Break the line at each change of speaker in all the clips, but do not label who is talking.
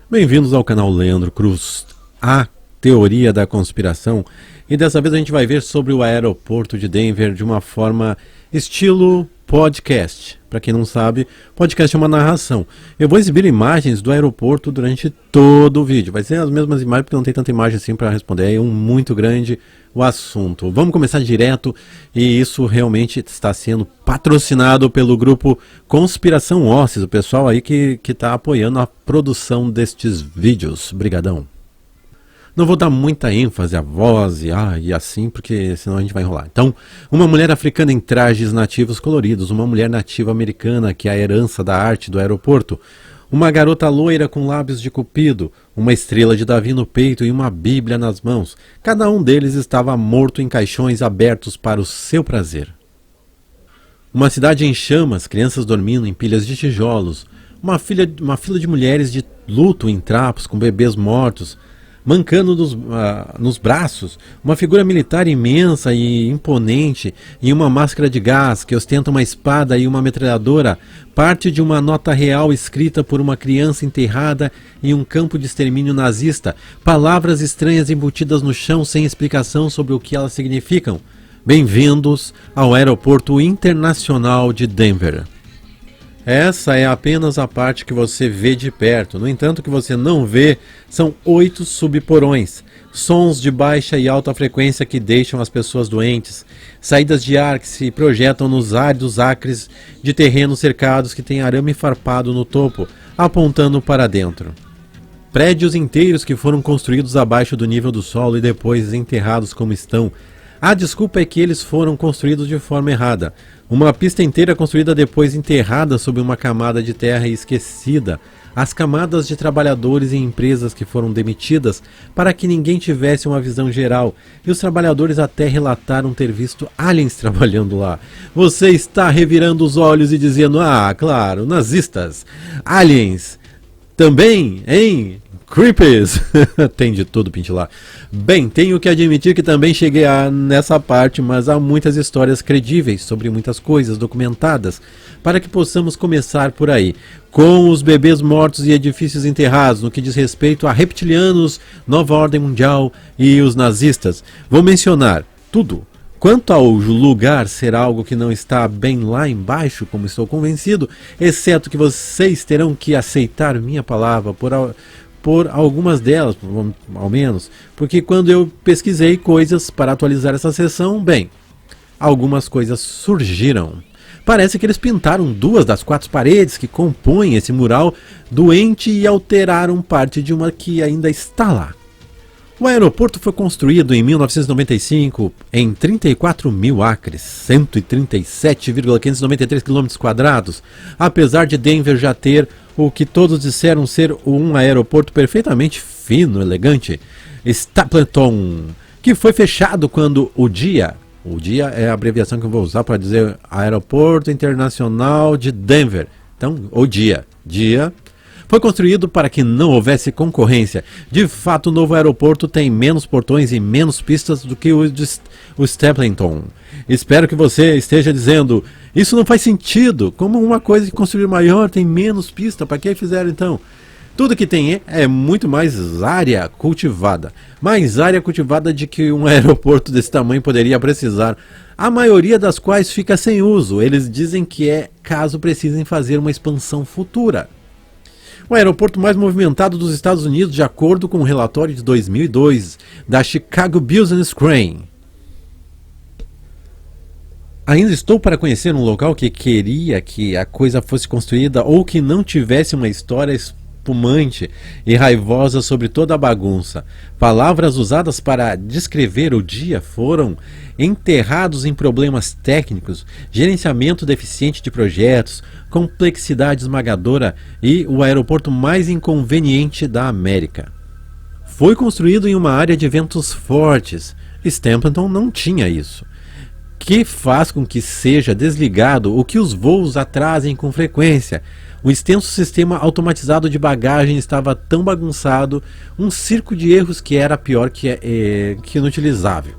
Bem-vindos ao canal Leandro Cruz, a teoria da conspiração. E dessa vez a gente vai ver sobre o aeroporto de Denver de uma forma estilo podcast. Para quem não sabe, podcast é uma narração. Eu vou exibir imagens do aeroporto durante todo o vídeo. Vai ser as mesmas imagens porque não tem tanta imagem assim para responder. É muito grande o assunto. Vamos começar direto, e isso realmente está sendo patrocinado pelo grupo Conspiração Ossis, o pessoal aí que está apoiando a produção destes vídeos. Brigadão. Não vou dar muita ênfase à voz e assim, porque senão a gente vai enrolar. Então, uma mulher africana em trajes nativos coloridos, uma mulher nativa americana que é a herança da arte do aeroporto, uma garota loira com lábios de cupido, uma estrela de Davi no peito e uma bíblia nas mãos. Cada um deles estava morto em caixões abertos para o seu prazer. Uma cidade em chamas, crianças dormindo em pilhas de tijolos, uma fila de mulheres de luto em trapos com bebês mortos, mancando nos braços, uma figura militar imensa e imponente em uma máscara de gás que ostenta uma espada e uma metralhadora, parte de uma nota real escrita por uma criança enterrada em um campo de extermínio nazista, palavras estranhas embutidas no chão sem explicação sobre o que elas significam. Bem-vindos ao Aeroporto Internacional de Denver. Essa é apenas a parte que você vê de perto. No entanto, o que você não vê são 8 subporões, sons de baixa e alta frequência que deixam as pessoas doentes, saídas de ar que se projetam nos áridos acres de terrenos cercados que têm arame farpado no topo, apontando para dentro. Prédios inteiros que foram construídos abaixo do nível do solo e depois enterrados como estão. A desculpa é que eles foram construídos de forma errada. Uma pista inteira construída depois enterrada sob uma camada de terra esquecida. As camadas de trabalhadores e empresas que foram demitidas para que ninguém tivesse uma visão geral. E os trabalhadores até relataram ter visto aliens trabalhando lá. Você está revirando os olhos e dizendo, claro, nazistas, aliens, também, hein? Creepies! Tem de tudo, pinte lá. Bem, tenho que admitir que também cheguei nessa parte, mas há muitas histórias credíveis sobre muitas coisas documentadas para que possamos começar por aí. Com os bebês mortos e edifícios enterrados, no que diz respeito a reptilianos, nova ordem mundial e os nazistas. Vou mencionar tudo. Quanto ao lugar ser algo que não está bem lá embaixo, como estou convencido, exceto que vocês terão que aceitar minha palavra por algumas delas, ao menos, porque quando eu pesquisei coisas para atualizar essa sessão, bem, algumas coisas surgiram. Parece que eles pintaram 2 das 4 paredes que compõem esse mural doente e alteraram parte de uma que ainda está lá. O aeroporto foi construído em 1995 em 34 mil acres, 137,593 km², apesar de Denver já ter o que todos disseram ser um aeroporto perfeitamente fino, elegante, Stapleton, que foi fechado quando o dia é a abreviação que eu vou usar para dizer Aeroporto Internacional de Denver, então o dia foi construído para que não houvesse concorrência. De fato, o novo aeroporto tem menos portões e menos pistas do que o Stapleton. Espero que você esteja dizendo, isso não faz sentido. Como uma coisa de construir maior tem menos pista, para que fizeram então? Tudo que tem é muito mais área cultivada. Mais área cultivada de que um aeroporto desse tamanho poderia precisar. A maioria das quais fica sem uso. Eles dizem que é caso precisem fazer uma expansão futura. O aeroporto mais movimentado dos Estados Unidos, de acordo com um relatório de 2002 da Chicago Business Crane. Ainda estou para conhecer um local que queria que a coisa fosse construída ou que não tivesse uma história espumante e raivosa sobre toda a bagunça. Palavras usadas para descrever o dia foram enterrados em problemas técnicos, gerenciamento deficiente de projetos, complexidade esmagadora e o aeroporto mais inconveniente da América. Foi construído em uma área de ventos fortes. Stapleton não tinha isso, que faz com que seja desligado o que os voos atrasem com frequência. O extenso sistema automatizado de bagagem estava tão bagunçado, um circo de erros que era pior que inutilizável.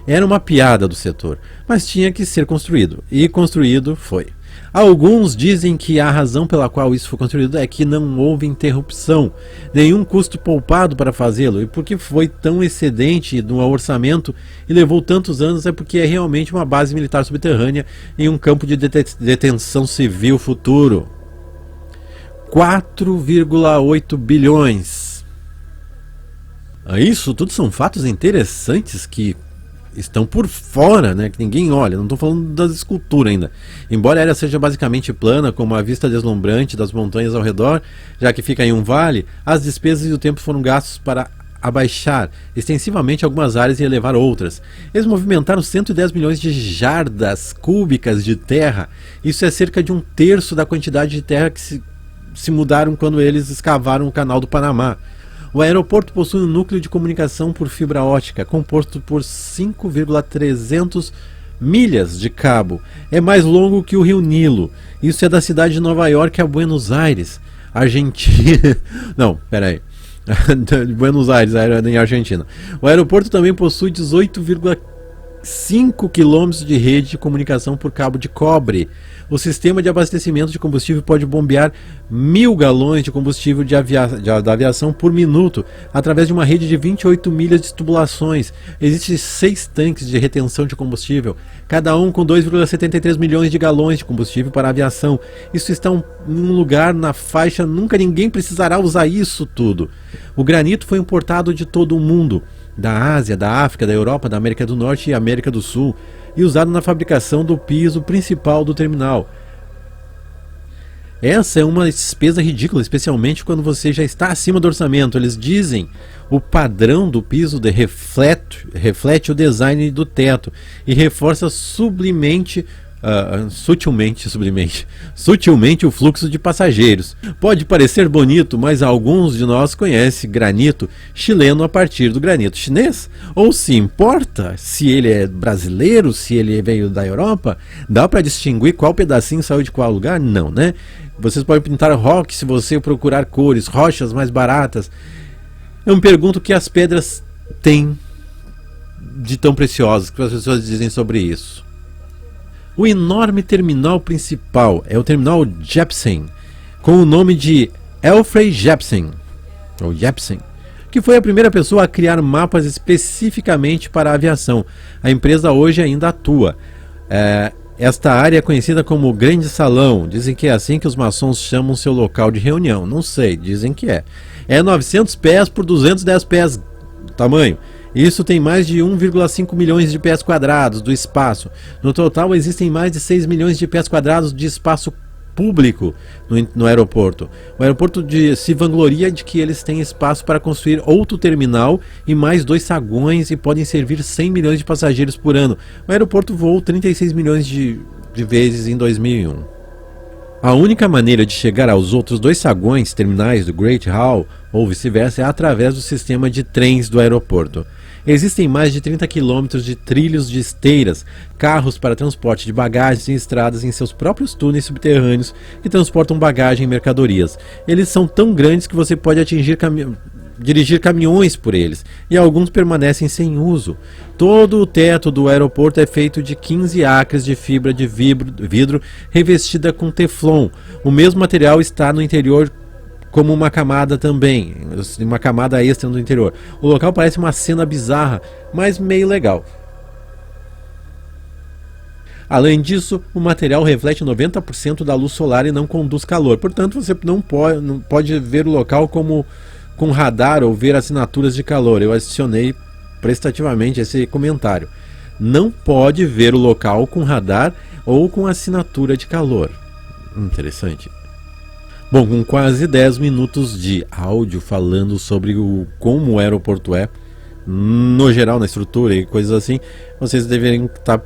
Era uma piada do setor, mas tinha que ser construído, e construído foi. Alguns dizem que a razão pela qual isso foi construído é que não houve interrupção, nenhum custo poupado para fazê-lo, e porque foi tão excedente no orçamento e levou tantos anos é porque é realmente uma base militar subterrânea em um campo de detenção civil futuro. 4,8 bilhões. Isso tudo são fatos interessantes que estão por fora, né? Que ninguém olha. Não estou falando das esculturas ainda. Embora a área seja basicamente plana, com uma vista deslumbrante das montanhas ao redor, já que fica em um vale, as despesas e o tempo foram gastos para abaixar extensivamente algumas áreas e elevar outras. Eles movimentaram 110 milhões de jardas cúbicas de terra. Isso é cerca de 1/3 da quantidade de terra que se mudaram quando eles escavaram o canal do Panamá. O aeroporto possui um núcleo de comunicação por fibra ótica, composto por 5,300 milhas de cabo. É mais longo que o Rio Nilo. Isso é da cidade de Nova York a Buenos Aires, Argentina. Não, peraí. Buenos Aires, em Argentina. O aeroporto também possui 18,5 quilômetros de rede de comunicação por cabo de cobre. O sistema de abastecimento de combustível pode bombear 1.000 galões de combustível da aviação por minuto, através de uma rede de 28 milhas de tubulações. Existem 6 tanques de retenção de combustível, cada um com 2,73 milhões de galões de combustível para a aviação. Isso está em um lugar na faixa, nunca ninguém precisará usar isso tudo. O granito foi importado de todo o mundo, da Ásia, da África, da Europa, da América do Norte e América do Sul, e usado na fabricação do piso principal do terminal. Essa é uma despesa ridícula, especialmente quando você já está acima do orçamento. Eles dizem o padrão do piso reflete o design do teto e reforça sutilmente o fluxo de passageiros. Pode parecer bonito, mas alguns de nós conhecem granito chileno a partir do granito chinês. Ou se importa se ele é brasileiro, se ele veio da Europa? Dá para distinguir qual pedacinho saiu de qual lugar? Não, né? Vocês podem pintar rock se você procurar cores, rochas mais baratas. Eu me pergunto o que as pedras têm de tão preciosas que as pessoas dizem sobre isso. O enorme terminal principal é o terminal Jeppesen, com o nome de Alfred Jeppesen, ou Jeppesen, que foi a primeira pessoa a criar mapas especificamente para a aviação. A empresa hoje ainda atua. Esta área é conhecida como Grande Salão. Dizem que é assim que os maçons chamam seu local de reunião. Não sei, dizem que é. É 900 pés por 210 pés tamanho. Isso tem mais de 1,5 milhões de pés quadrados do espaço. No total, existem mais de 6 milhões de pés quadrados de espaço público no aeroporto. O aeroporto se vangloria de que eles têm espaço para construir outro terminal e mais 2 saguões e podem servir 100 milhões de passageiros por ano. O aeroporto voou 36 milhões de vezes em 2001. A única maneira de chegar aos outros 2 saguões terminais do Great Hall, ou vice-versa, é através do sistema de trens do aeroporto. Existem mais de 30 quilômetros de trilhos de esteiras, carros para transporte de bagagens e estradas em seus próprios túneis subterrâneos que transportam bagagem e mercadorias. Eles são tão grandes que você pode dirigir caminhões por eles, e alguns permanecem sem uso. Todo o teto do aeroporto é feito de 15 acres de fibra de vidro revestida com teflon. O mesmo material está no interior como uma camada também, uma camada extra no interior. O local parece uma cena bizarra, mas meio legal. Além disso, o material reflete 90% da luz solar e não conduz calor. Portanto, você não pode ver o local como com radar ou ver assinaturas de calor. Eu adicionei prestativamente esse comentário. Não pode ver o local com radar ou com assinatura de calor. Interessante. Bom, com quase 10 minutos de áudio falando sobre como o aeroporto é, no geral, na estrutura e coisas assim, vocês deveriam estar...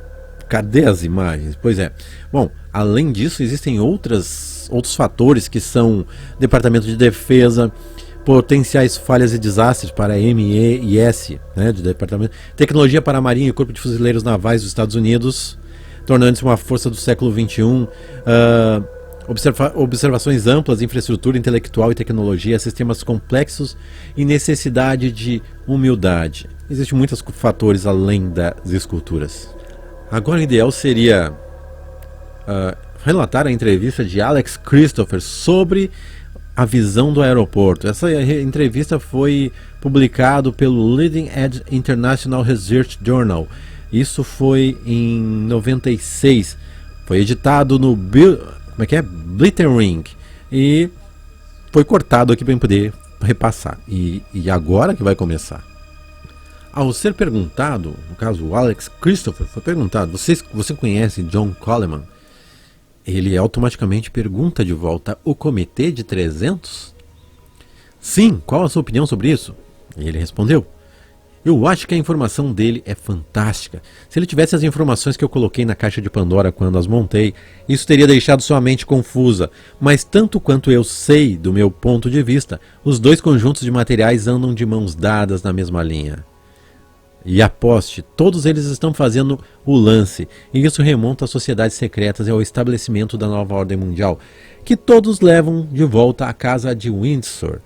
Cadê as imagens? Pois é. Bom, além disso, existem outros fatores que são Departamento de Defesa, potenciais falhas e desastres para MEIS, né, de Departamento, tecnologia para a Marinha e Corpo de Fuzileiros Navais dos Estados Unidos, tornando-se uma força do século XXI, observações amplas, infraestrutura intelectual e tecnologia, sistemas complexos e necessidade de humildade. Existem muitos fatores além das esculturas. Agora o ideal seria relatar a entrevista de Alex Christopher sobre a visão do aeroporto. Essa entrevista foi publicada pelo Leading Edge International Research Journal. Isso foi em 96. Foi editado no Blittering e foi cortado aqui para poder repassar. E agora que vai começar. Ao ser perguntado, no caso o Alex Christopher foi perguntado: você conhece John Coleman? Ele automaticamente pergunta de volta: o Comitê de 300? Sim, qual a sua opinião sobre isso? E ele respondeu: eu acho que a informação dele é fantástica. Se ele tivesse as informações que eu coloquei na caixa de Pandora quando as montei, isso teria deixado sua mente confusa. Mas tanto quanto eu sei, do meu ponto de vista, os dois conjuntos de materiais andam de mãos dadas na mesma linha. E aposte, todos eles estão fazendo o lance, e isso remonta às sociedades secretas e ao estabelecimento da nova ordem mundial, que todos levam de volta à casa de Windsor.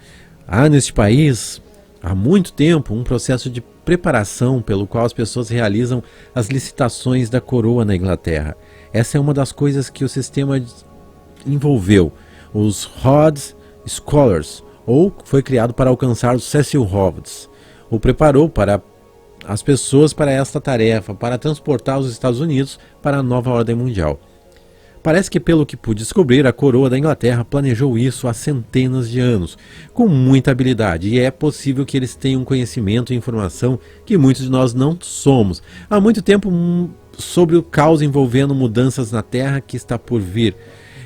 Há neste país, há muito tempo, um processo de preparação pelo qual as pessoas realizam as licitações da coroa na Inglaterra. Essa é uma das coisas que o sistema envolveu. Os Rhodes Scholars, ou foi criado para alcançar o Cecil Rhodes, o preparou para as pessoas para esta tarefa, para transportar os Estados Unidos para a nova ordem mundial. Parece que, pelo que pude descobrir, a coroa da Inglaterra planejou isso há centenas de anos, com muita habilidade, e é possível que eles tenham conhecimento e informação que muitos de nós não somos. Há muito tempo sobre o caos envolvendo mudanças na Terra que está por vir.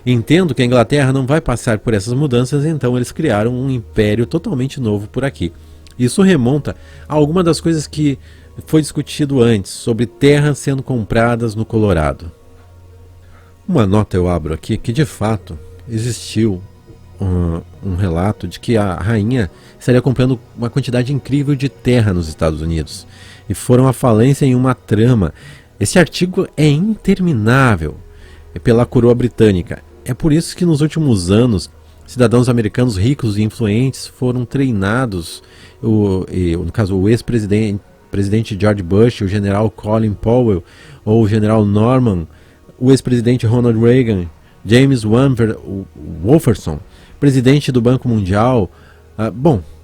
Entendo que a Inglaterra não vai passar por essas mudanças, então eles criaram um império totalmente novo por aqui. Isso remonta a alguma das coisas que foi discutido antes, sobre terras sendo compradas no Colorado. Uma nota eu abro aqui que de fato existiu um relato de que a rainha estaria comprando uma quantidade incrível de terra nos Estados Unidos e foram à falência em uma trama. Esse artigo é interminável, pela coroa britânica. É por isso que nos últimos anos cidadãos americanos ricos e influentes foram treinados, no caso o ex-presidente George Bush, o general Colin Powell ou o general Norman, o ex-presidente Ronald Reagan, James Wolferson, presidente do Banco Mundial,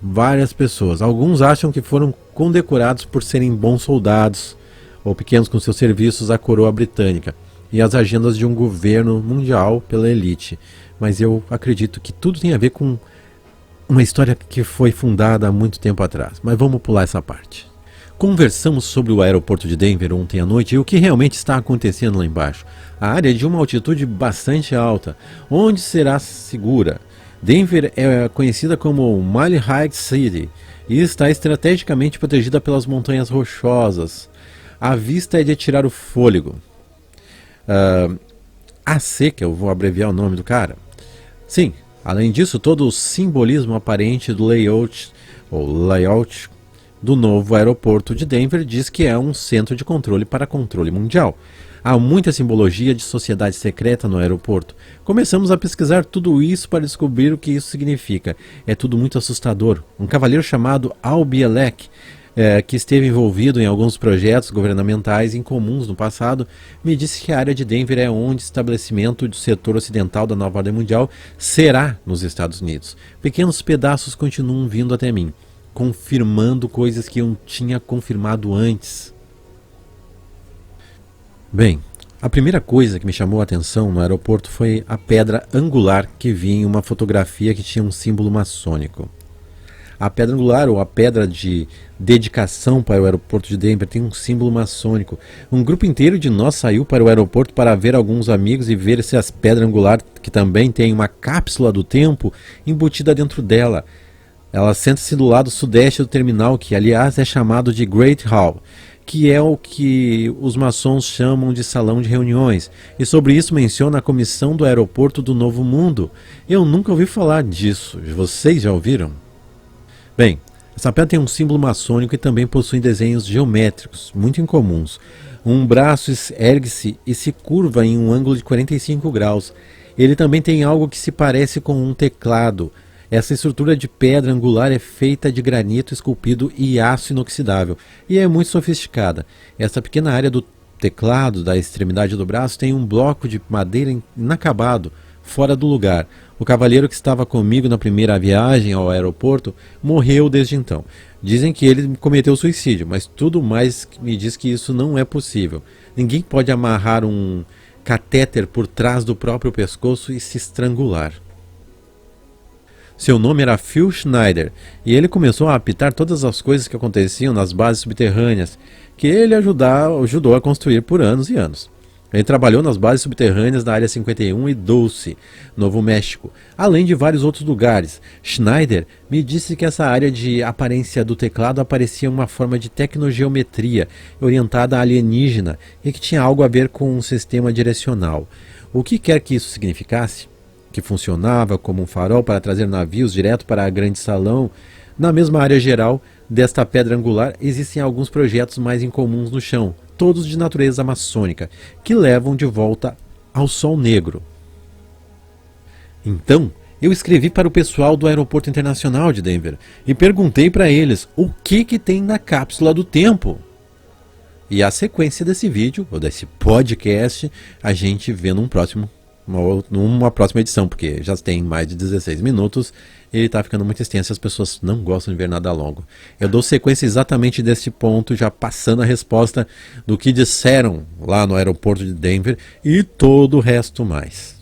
várias pessoas. Alguns acham que foram condecorados por serem bons soldados ou pequenos com seus serviços à coroa britânica e as agendas de um governo mundial pela elite. Mas eu acredito que tudo tem a ver com uma história que foi fundada há muito tempo atrás. Mas vamos pular essa parte. Conversamos sobre o aeroporto de Denver ontem à noite e o que realmente está acontecendo lá embaixo. A área é de uma altitude bastante alta, onde será segura. Denver é conhecida como Mile High City e está estrategicamente protegida pelas montanhas rochosas. A vista é de tirar o fôlego. AC, que eu vou abreviar o nome do cara. Sim, além disso, todo o simbolismo aparente do layout do novo aeroporto de Denver diz que é um centro de controle para controle mundial. Há muita simbologia de sociedade secreta no aeroporto. Começamos a pesquisar tudo isso para descobrir o que isso significa. É tudo muito assustador. Um cavalheiro chamado Al Bielek, que esteve envolvido em alguns projetos governamentais incomuns no passado, me disse que a área de Denver é onde o estabelecimento do setor ocidental da nova ordem mundial será nos Estados Unidos. Pequenos pedaços continuam vindo até mim, confirmando coisas que eu tinha confirmado antes. Bem, a primeira coisa que me chamou a atenção no aeroporto foi a pedra angular que vi em uma fotografia que tinha um símbolo maçônico. A pedra angular, ou a pedra de dedicação para o aeroporto de Denver, tem um símbolo maçônico. Um grupo inteiro de nós saiu para o aeroporto para ver alguns amigos e ver se a pedra angular, que também tem uma cápsula do tempo embutida dentro dela. Ela senta-se do lado sudeste do terminal, que aliás é chamado de Great Hall, que é o que os maçons chamam de salão de reuniões. E sobre isso menciona a comissão do aeroporto do Novo Mundo. Eu nunca ouvi falar disso. Vocês já ouviram? Bem, essa pedra tem um símbolo maçônico e também possui desenhos geométricos, muito incomuns. Um braço ergue-se e se curva em um ângulo de 45 graus. Ele também tem algo que se parece com um teclado. Essa estrutura de pedra angular é feita de granito esculpido e aço inoxidável, e é muito sofisticada. Essa pequena área do teclado da extremidade do braço tem um bloco de madeira inacabado, fora do lugar. O cavalheiro que estava comigo na primeira viagem ao aeroporto morreu desde então. Dizem que ele cometeu suicídio, mas tudo mais me diz que isso não é possível. Ninguém pode amarrar um catéter por trás do próprio pescoço e se estrangular. Seu nome era Phil Schneider, e ele começou a apitar todas as coisas que aconteciam nas bases subterrâneas, que ele ajudou a construir por anos e anos. Ele trabalhou nas bases subterrâneas da Área 51 e Dulce, Novo México, além de vários outros lugares. Schneider me disse que essa área de aparência do teclado aparecia uma forma de tecnogeometria orientada a alienígena e que tinha algo a ver com um sistema direcional. O que quer que isso significasse? Que funcionava como um farol para trazer navios direto para a grande salão. Na mesma área geral desta pedra angular existem alguns projetos mais incomuns no chão, todos de natureza maçônica, que levam de volta ao Sol Negro. Então, eu escrevi para o pessoal do Aeroporto Internacional de Denver e perguntei para eles o que tem na cápsula do tempo. E a sequência desse vídeo, ou desse podcast, a gente vê numa próxima edição, porque já tem mais de 16 minutos e ele está ficando muito extenso e as pessoas não gostam de ver nada longo. Eu dou sequência exatamente desse ponto, já passando a resposta do que disseram lá no aeroporto de Denver e todo o resto mais.